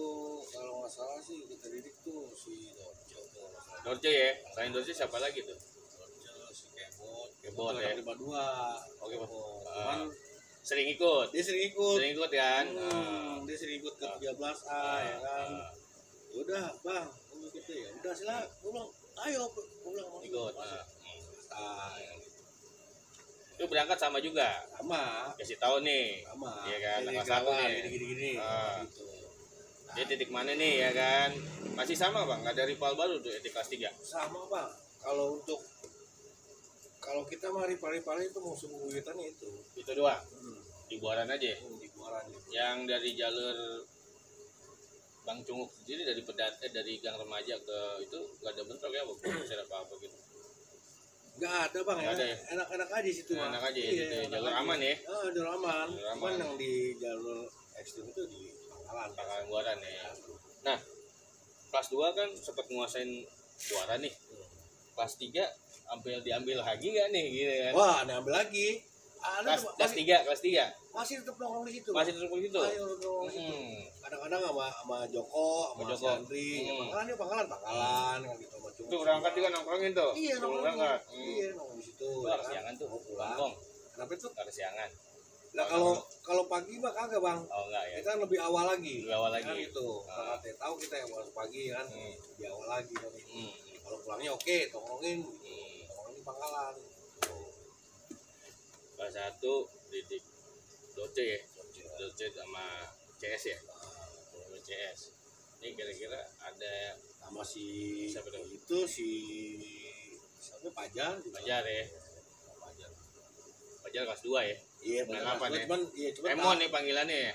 kalau nggak salah sih kita didik tuh si Dorce tuh. Dorce ya, selain Dorce siapa lagi tuh? Dorce, si Kebot Kebot ya. 52. Oke bang. Cuman Sering ikut, dia sering ikut. sering ikut kan? Dia sering ikut ke 13A ya kan. Ya udah bang, kamu ikut ya. Udah silah, pulang. Ayo pulang. Ikut. Ya. Itu berangkat sama juga. Sama. Kasih tahu nih. Sama. Iya kan, Ini tanggal 1 gerawan, nih. Gini-gini. Ah. Gitu. Dia titik mana nih ya kan? Masih sama bang, nggak ada rival baru tuh di kelas 3. Sama bang. Kalau kita mah rival-rival itu musuh bebuyutannya itu. Itu doang. Di Buaran aja ya? Di Buaran itu. Yang dari jalur Bang Cunguk sendiri dari gang remaja ke itu nggak ada bentrok ya, bisa apa gitu. Nggak ada bang, Nggak ada ya? enak-enak aja situ bang. Enak aja ya, Iya, gitu ya. enak Jalur aja. aman ya? Jalur aman. Jalur Cuman aman. yang di jalur ekstrim itu di Pangkalan. Pangkalan Buaran ya. Nah, kelas 2 kan sempat nguasain Buaran nih. Kelas 3 diambil lagi gak nih gitu kan? Wah, ambil lagi. Ada Kelas 3. masih tetap nongkrong di situ. Masih terus gitu. Ayo nongkrong di situ. Kadang-kadang sama Joko, sama Joko. si Andri. Ya, Pangkalan kan gitu sama Cunguk. Itu berangkat juga nongkrongin tuh. Iya, Sebelum nongkrong. berangkat. Iya, nongkrong di situ. Itu harus siangan tuh. Mau pulang. Bang, Kenapa itu? harus siangan. Lah kalau pagi mah kagak bang. Oh enggak ya. Kita lebih awal lagi. Lebih awal Kan lagi. itu. Karena kita tahu kita yang masuk pagi kan. Lebih awal lagi kan. Kalau pulangnya oke, nongkrongin di Pangkalan. Salah satu didik Doce ya. Doce sama CS ya. Sama CS. Ini kira-kira ada Sama si siapa tuh? itu si siapa Pajar juga. Pajar ya. Pajar. Pajar kelas 2 ya. Iya, Bulan benar. apa nih? Cuman Emon nih panggilannya ya.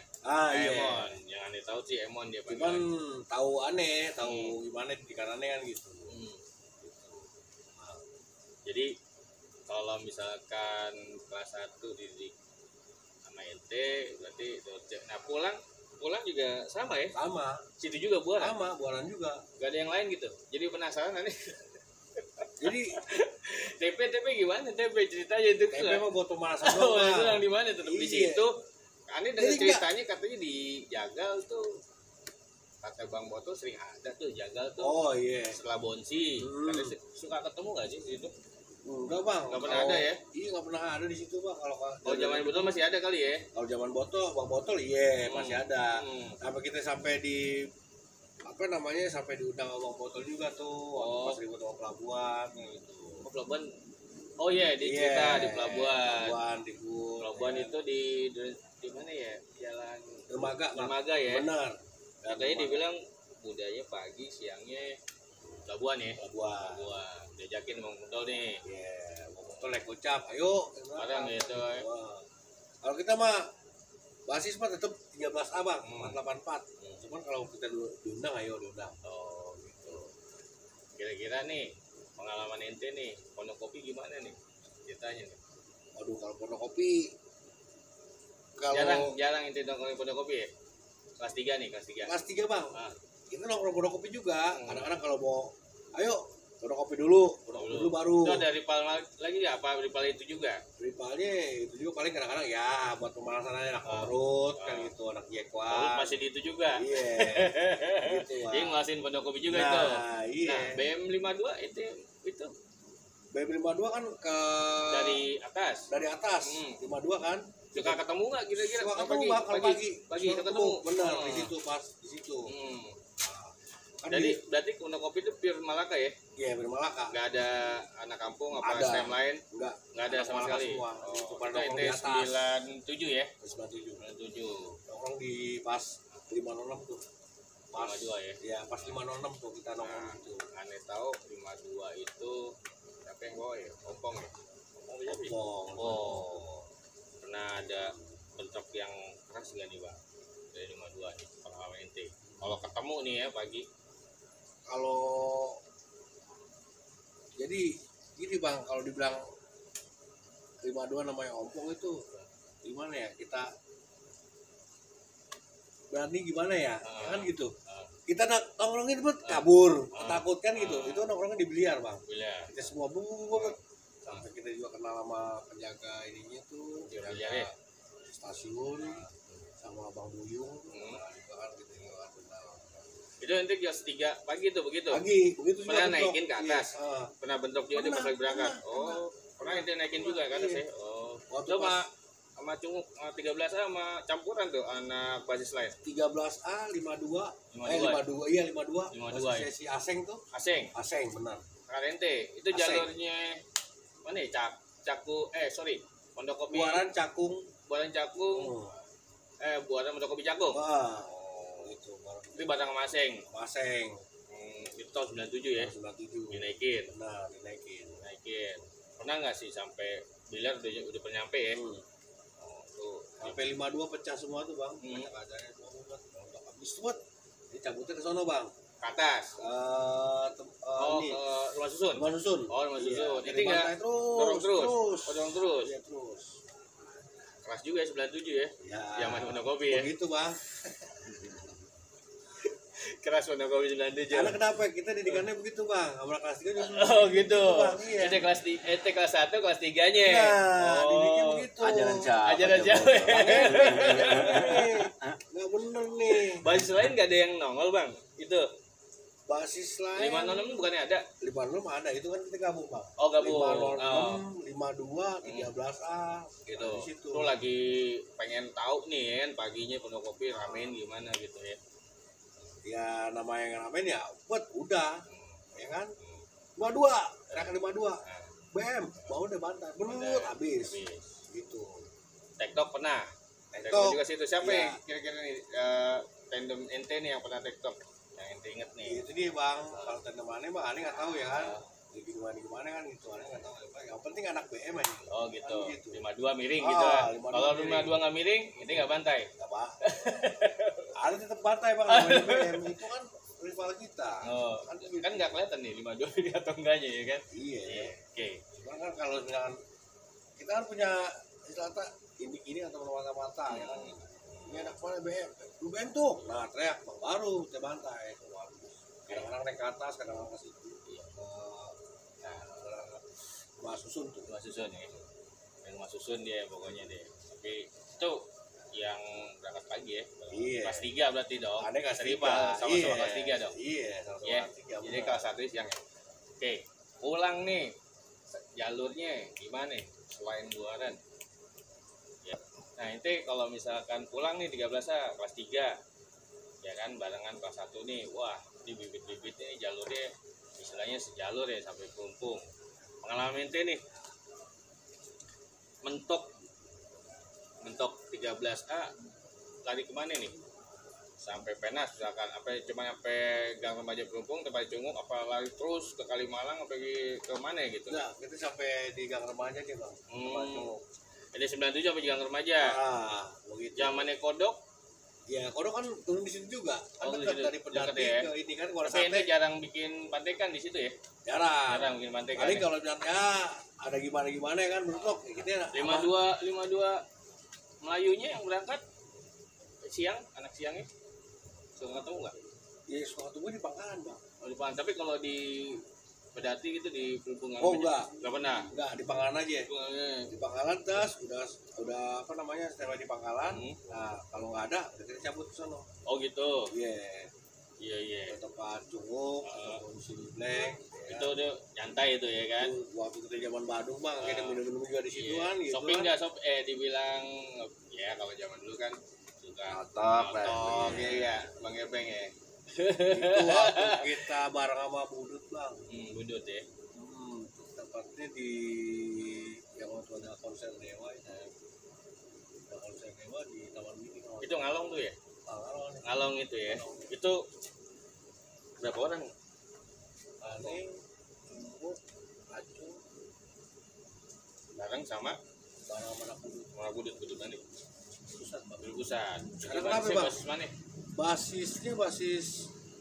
Iya. Emon. Yang aneh tahu sih Emon dia Cuman panggilannya. tahu aneh, tahu gimana di kanannya kan gitu. Jadi kalau misalkan kelas 1 didik sama NT berarti Doce. Nah pulang juga sama ya. Sama. Situ juga Buaran. Sama, Buaran juga. Gak ada yang lain gitu. Jadi penasaran aneh. Jadi TP gimana ceritanya itu TP mah buat pemanasan oh, doang. itu yang di mana tetap di Iya. situ. Aneh dengar Jadi ceritanya katanya di Jagal tuh kata Bang Boto sering ada tuh Jagal tuh Oh iya. setelah Bonsi. Katanya suka ketemu gak sih di situ? Enggak bang. Nggak pernah ada ya? Iya nggak pernah ada di situ bang. Kalau zaman Botol masih ada kali ya? Kalau zaman bang botol iya masih ada. Hmm. Sampai di apa namanya sampai diundang sama bang botol juga tuh. Oh. Pas ribut sama pelabuhan gitu. Oh, Pelabuhan. Oh iya, di cerita di Pelabuhan. Pelabuhan di Gur. Pelabuhan ya. itu di mana ya? Jalan Dermaga. Dermaga ya. Benar. Katanya dibilang budaya pagi, siangnya Pelabuhan ya. Pelabuhan. Diajakin Bang Botol nih. Iya, bang botol naik gocap. Ayo. Barang gitu. Wah. Kalau kita mah basis mah tetap 13A bang, 484. Cuman kalau kita diundang ayo diundang. Oh gitu. Kira-kira nih pengalaman ente nih Pondok Kopi gimana nih ceritanya nih? Waduh kalau Pondok Kopi Jarang ente nongkrong Pondok Kopi ya? Kelas 3 nih, kelas 3. kelas 3 bang, Ah, kita nongkrong Pondok Kopi juga. Kadang-kadang kalau mau ayo Pondok Kopi dulu, Pondok Kopi dulu baru. itu ada rival lagi ya? Apa rival itu juga? Rivalnya itu juga paling kadang-kadang ya buat pemanasan aja anak Korut kan gitu, anak Kalau Jekwan. masih di itu juga. Iya. Gitu Bang. Jadi ngelasin Pondok Kopi juga itu. Nah, iya. Nah, BM52 itu BM52 kan ke dari atas. dari atas. 52 kan. Suka ketemu nggak kira-kira? Suka Oh, ketemu Bang, kalau pagi. Pagi Suka ketemu. Benar, Oh. di situ pas di situ. Kan Jadi berarti Pondok Kopi itu pure Malaka ya? iya Malaka. Nggak ada anak kampung apa Ada. STM lain? Enggak Nggak ada sama Malaka sekali. semua. Oh, Itu pada itu nongkrong ente di atas. 97 ya? 97. 97. Nongkrong di pas 506 tuh. Pas 52 ya? Iya, pas 506 tuh kita nongkrong Nah, gitu. aneh tahu 52 itu siapa yang bawa ya? Ompong ya? Ompong siapa ya? Oh, pernah ada bentrok yang keras nggak nih bang? Dari 52 nih, pengalaman ente. Kalau ketemu nih ya pagi, Kalau jadi gini Bang, kalau dibilang 52 namanya ompong itu gimana ya? Kita berani gimana ya? Kan gitu. Kita nongkrongin pun kabur, takut kan gitu. Itu nongkrongnya di biliar Bang. bila Kita semua bubuk sampai sampai kita juga kenal sama penjaga ininya tuh, Ya, penjaga ya. stasiun sama Bang Buyung. Nah, juga kan kita juga kan kenal. Itu nanti jam 3 pagi tuh begitu. Pagi begitu juga Pernah bentrok. naikin ke atas? Iya, Pernah bentrok juga tuh pas lagi berangkat. pernah. Pernah ente naikin juga ke atas Iya. ya. Oh. Waktu Itu pas sama cunguk sama 13A sama campuran tuh anak basis lain. 13A 52 52. 52 iya 52 52, ya. si Aseng tuh Aseng, Aseng benar. Karente. Itu Aseng. jalurnya mana ya? Pondok Kopi. Buaran Cakung. Buaran Cakung. Buaran Pondok Kopi Cakung. Wah, Oh. itu baru Itu barang sama Aseng. Aseng Itu tahun 97 ya. 97 Dinaikin. benar dinaikin. Pernah nggak sih sampai biliar udah penyampe ya? Oh, tuh. Sampai 52 pecah semua tuh bang. Hmm. Banyak kacanya semua buat untuk habis tuh buat dicabutnya ke sono bang. Ke atas. Ini Ke rumah susun. rumah susun. Oh, rumah susun. Iya, Itu dari nggak pantai dorong terus. terus. Dorong terus. Iya terus. Keras juga ya 97 ya. Ya. Zaman Pondok Kopi ya. Begitu bang. Keras Pondok Kopi 97. Karena kenapa kita didikannya begitu bang? Awal kelas 3 juga Oh gitu. Bang, iya. Itu kelas 1, kelas 3-nya. Nah, didiknya begitu. Ajaran siapa? Ajaran siapa? Nggak bener nih. Basis lain nggak ada yang nongol bang. Itu Basis lain 506 bukannya ada? 56 ada, itu kan kita gabung bang. Oh gabung. 506, 52, 13A. Gitu. Nah, di situ. Lu lagi pengen tahu nih kan paginya Pondok Kopi ramein gimana gitu ya. Ya namanya yang ramen ya buat udah. Ya kan? 52, rekan 52. BM, bawa deh bantai. Belut habis. Gitu. TikTok pernah. TikTok. TikTok juga situ. Siapa Iya. yang kira-kira nih tandem ente nih yang pernah TikTok? Yang ente inget nih. Itu dia bang, kalau tanda mana bang, aneh nggak tahu ya kan. Ya gimana kan gitu, aneh nggak tahu. Yang penting anak BM aja. Oh gitu. Kan gitu. 52 miring Ah, gitu kan. 52 Kalau miring. 52 nggak miring, ini nggak bantai. Nggak apa. Ada tetap bantai bang, namanya BM itu kan rival kita. Oh, kan nggak kelihatan nih 52 miring atau enggaknya ya kan? Iya. Oke. Cuman kan kalau misalkan kita kan punya istilahnya ini atau mata-mata ya kan. Ini anak mana BM, lu BM tuh. Nah teriak bang, baru kita bantai. Kadang-kadang naik ke atas, kadang-kadang ke situ. Rumah susun tuh. Rumah susun ya. Rumah susun dia pokoknya deh. Tapi itu yang berangkat pagi ya. Iya. Kelas 3 berarti dong. Ada kelas Rival, 3. sama-sama kelas 3 dong. Iya, sama-sama Ya. kelas 3. Jadi kelas 1 siang ya. Oke, pulang nih. Jalurnya gimana nih selain Buaran? Ya. Nah, itu kalau misalkan pulang nih 13A kelas 3. Ya kan barengan kelas 1 nih. Wah, ini bibit-bibitnya nih jalurnya istilahnya sejalur ya sampai Kelungkung. Pengalaman ente nih mentok 13A lari kemana nih sampai Penas misalkan apa cuma sampai Gang Remaja Kelungkung tempat Cunguk apa lari terus ke Kalimalang apa ke mana gitu. Nah, kita sampai di Gang Remaja aja bang. Jadi 97 sampai Gang Remaja. Begitu. Zamannya Kodok. Ya, Kodok kan turun di situ juga. Kan Oh, dekat di situ. dari Pedati Dekat ya. ke ini kan Kuala Tapi ente Sate. jarang bikin pantekan di situ ya. Jarang. Jarang bikin pantekan. Kali Ya. kalau bilang ya ada gimana kan bentrok kita 52 Melayunya yang berangkat siang, anak siangnya. Suka ketemu nggak? ya suatu gue di Pangkalan bang. Oh, di Pangkalan. Tapi kalau di Pedati gitu di Kelungkung Oh enggak, nggak pernah. enggak di Pangkalan aja. Kelungkung, Di Pangkalan tas udah apa namanya setelah di Pangkalan. Nah kalau nggak ada kita cabut ke sono. Oh gitu. Iya. Iya. Ke tempat Cunguk atau di sini Black. Itu udah nyantai itu ya kan. Waktu kita zaman Badung bang, kita minum-minum juga di situ Iya. kan. Gitu Shopping kan. nggak dibilang ya kalau zaman dulu kan suka Notok, notok ya Bang Ebeng ya. Itu waktu kita bareng sama Budut bang. Budut ya. Tempatnya di yang waktu ada konser Dewa itu. Ada konser Dewa di Taman Mini. Itu Ngalong tuh ya. Pangkalan. Ngalong itu ya. Itu berapa orang? Aneh, Cunguk, Acung, Bareng sama bareng sama anak Budut. Malah Budut mana? Pusat bang. Budut Pusat. Sekarang Itu kenapa, basisnya Bang? basis mana? Basisnya basis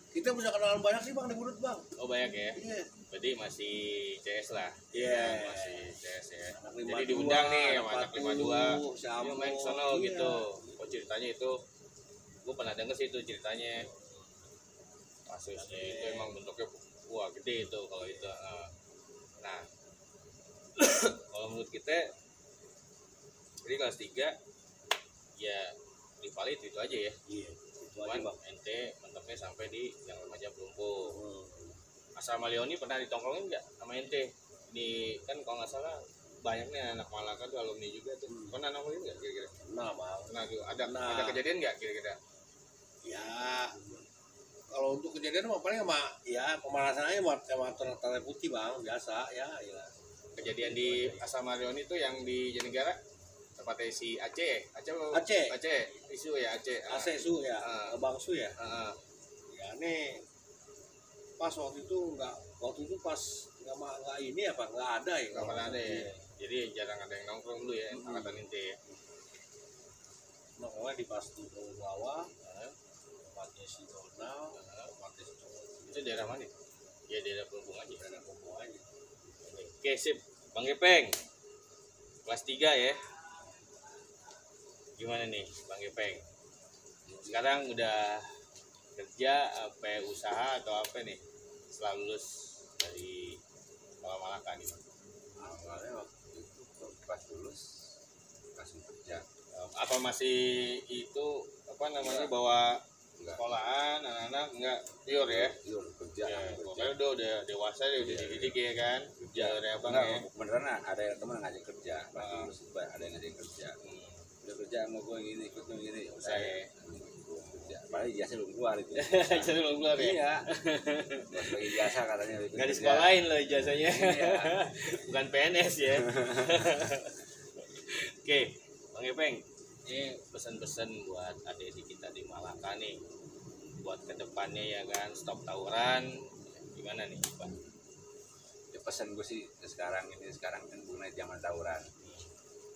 kita punya kenalan banyak sih bang di Budut bang. Oh banyak ya. Iya. Berarti masih CS lah. Iya. Masih CS ya. Anak Jadi 52, diundang nih sama anak 52. si Dia Ambo, main sono iya. gitu. Oh ceritanya itu gue pernah denger sih itu ceritanya. Kasusnya itu emang bentuknya wah gede itu kalau itu. Nah Kalau menurut kita jadi kelas 3 ya rival itu aja ya. Iya, itu aja Cuman bang. ente mentoknya sampai di yang remaja pelumpuh. Asal Malioni pernah ditongkrongin nggak sama ente? Ini kan kalau nggak salah banyak nih anak Malaka tuh alumni juga tuh. Pernah nongkrongin nggak kira-kira? Nah bang, Pernah tuh. Nah. Ada kejadian nggak kira-kira? ya kalau untuk kejadian mah paling sama ya pemanasan aja sama tanda putih bang, biasa ya. Kejadian di Asal Malioni tuh yang di Jatinegara tempatnya si Aceh. Aceh isu ya Aceh. AC Su ya, Bang Su ya. Heeh. Ya nih pas waktu itu pas nggak ini apa nggak ada ya. Nggak pernah ada ya. Jadi jarang ada yang nongkrong dulu ya angkatan ente ya. Nongkrongnya di pas di bawah, tempatnya si Donald, tempatnya si cowok. Itu daerah mana? Ya daerah Pelupung aja. Ada kumpul aja. Oke sip, Bang Gepeng kelas 3 ya. Gimana nih Bang Gepeng? Sekarang udah kerja apa usaha atau apa nih setelah lulus dari Sekolah Malaka nih Bang? Awalnya waktu itu pas lulus langsung kerja. Apa masih itu apa namanya bawa Enggak. sekolahan anak-anak enggak pure ya? Iya kerja. Ya, kerja. pokoknya udah dewasa deh, udah Iya. dididik ya kan? Kerja dari abang Enggak, ya. beneran ada yang teman ngajak kerja. Pas Ah. lulus ada yang ngajak kerja. Udah kerja sama gue gini, ikut gue gini. Usah ya. Kerja. Padahal ijazah belum keluar itu. Jadi belum keluar ya? Iya. Buat bagi ijazah katanya. ikut Nggak kerja. disekolahin loh ijazahnya. Iya. Bukan PNS ya. Oke, Bang Epeng, ini pesan-pesan buat adik-adik kita di Malaka nih, buat kedepannya ya kan, stop tawuran, gimana nih Pak? Ya, pesan gue sih sekarang kan mulai zaman tawuran.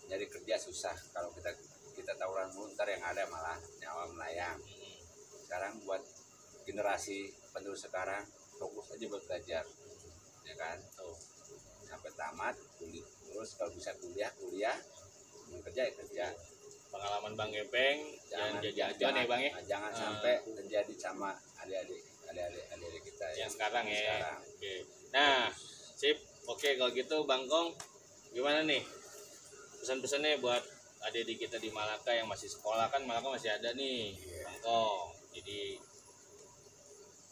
Jadi kerja susah kalau kita tawuran mulu ntar yang ada malah nyawa melayang. Sekarang buat generasi penerus sekarang fokus aja buat belajar, ya kan? Tuh, Sampai tamat, terus kalau bisa kuliah, mau kerja ya kerja. pengalaman Bang Epeng jangan jadi acuan ya Bang ya, Jangan sampai terjadi sama adik-adik kita yang sekarang ya. sekarang. Oke, nah sip, oke kalau gitu Bang Kong, gimana nih pesan-pesannya buat adik-adik kita di Malaka yang masih sekolah, kan Malaka masih ada nih Bang Kong, jadi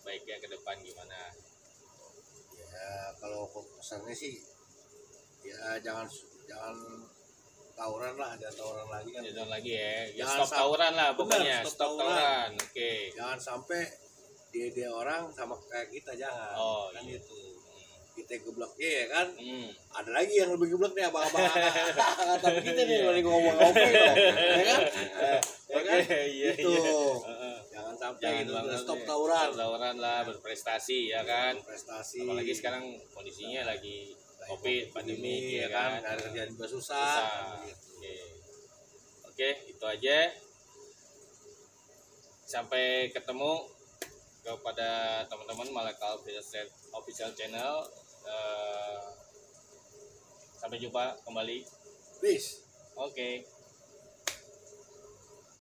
baiknya ke depan gimana? Ya kalau pesannya sih ya jangan tawuran lah, jangan tawuran lagi kan. Jangan lagi ya, ya Jangan stop tawuran lah pokoknya, Benar, stop tawuran. Oke. Jangan sampai dia orang sama kayak kita, jangan. Oh, Kan iya. itu. Kita geblok ya kan. Ada Ada lagi yang lebih geblok nih abang-abang tapi kita nih lagi ngomong-ngomong loh. Ya kan? Ya kan? iya Itu. iya. Jangan sampai Jangan gitu, banget stop ya. tawuran. Stop tawuran lah, berprestasi ya kan. Prestasi. Apalagi sekarang kondisinya lagi Covid, pandemi ya ya kan. kan. Ada kerjaan juga Susah. susah. Gitu. Oke, itu aja. Sampai ketemu kepada teman-teman Malaka Official Channel. Sampai jumpa kembali. Peace. Oke.